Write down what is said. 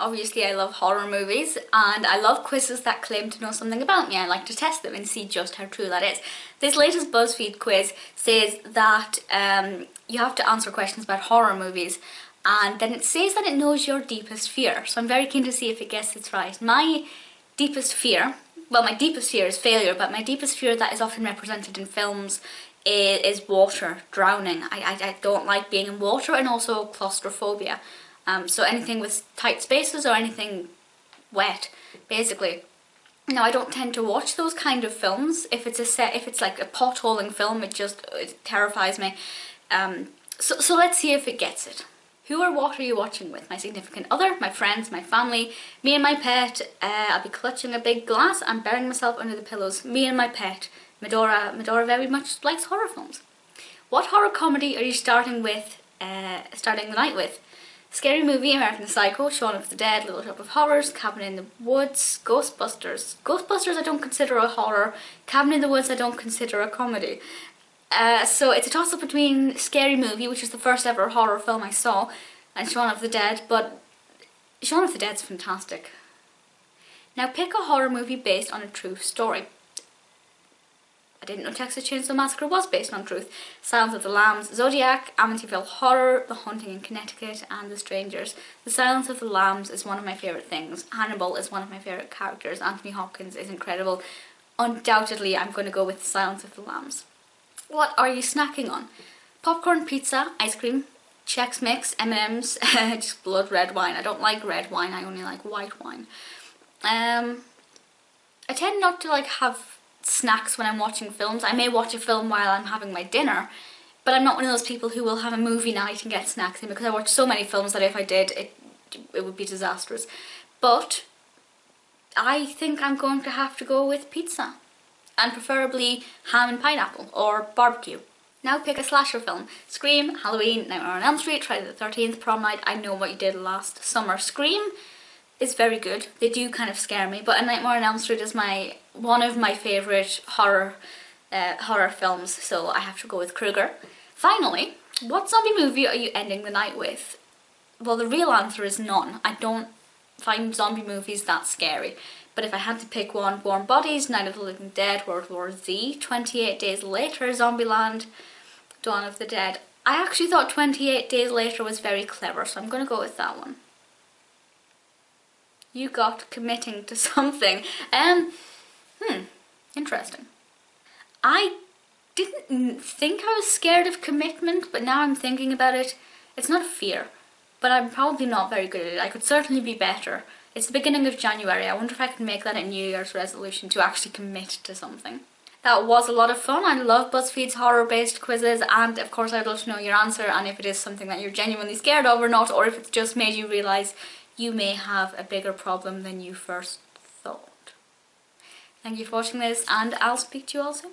obviously I love horror movies and I love quizzes that claim to know something about me. I like to test them and see just how true that is. This latest BuzzFeed quiz says that you have to answer questions about horror movies, and then it says that it knows your deepest fear. So I'm very keen to see if it gets this right. My deepest fear, well, my deepest fear is failure, but my deepest fear that is often represented in films is water, drowning. I don't like being in water, and also claustrophobia. So anything with tight spaces or anything wet, basically. Now, I don't tend to watch those kind of films. If it's like a potholing film, it terrifies me. So let's see if it gets it. Who or what are you watching with? My significant other, my friends, my family, me and my pet. I'll be clutching a big glass and burying myself under the pillows. Me and my pet. Medora very much likes horror films. What horror comedy are you starting the night with? Scary Movie, American Psycho, Shaun of the Dead, Little Shop of Horrors, Cabin in the Woods, Ghostbusters. Ghostbusters I don't consider a horror. Cabin in the Woods I don't consider a comedy. So it's a toss-up between Scary Movie, which is the first ever horror film I saw, and Shaun of the Dead, but Shaun of the Dead's fantastic. Now pick a horror movie based on a true story. I didn't know Texas Chainsaw Massacre was based on truth. Silence of the Lambs, Zodiac, Amityville Horror, The Haunting in Connecticut, and The Strangers. The Silence of the Lambs is one of my favourite things. Hannibal is one of my favourite characters. Anthony Hopkins is incredible. Undoubtedly, I'm going to go with The Silence of the Lambs. What are you snacking on? Popcorn, pizza, ice cream, Chex Mix, M&M's, just blood red wine. I don't like red wine, I only like white wine. I tend not to have snacks when I'm watching films. I may watch a film while I'm having my dinner, but I'm not one of those people who will have a movie night and get snacks in, because I watch so many films that if I did, it would be disastrous. But I think I'm going to have to go with pizza, and preferably ham and pineapple or barbecue. Now pick a slasher film. Scream, Halloween, Nightmare on Elm Street, Friday the 13th, Prom Night, I Know What You Did Last Summer. Scream is very good. They do kind of scare me, but A Nightmare on Elm Street is one of my favourite horror films, so I have to go with Krueger. Finally, what zombie movie are you ending the night with? Well, the real answer is none. I don't find zombie movies that scary. But if I had to pick one, Warm Bodies, Night of the Living Dead, World War Z, 28 Days Later, Zombieland, Dawn of the Dead. I actually thought 28 Days Later was very clever, so I'm going to go with that one. You got committing to something. Interesting. I didn't think I was scared of commitment, but now I'm thinking about it, it's not a fear, but I'm probably not very good at it. I could certainly be better. It's the beginning of January. I wonder if I can make that a New Year's resolution to actually commit to something. That was a lot of fun. I love BuzzFeed's horror-based quizzes, and of course I'd love to know your answer and if it is something that you're genuinely scared of or not, or if it's just made you realise you may have a bigger problem than you first thought. Thank you for watching this, and I'll speak to you all soon.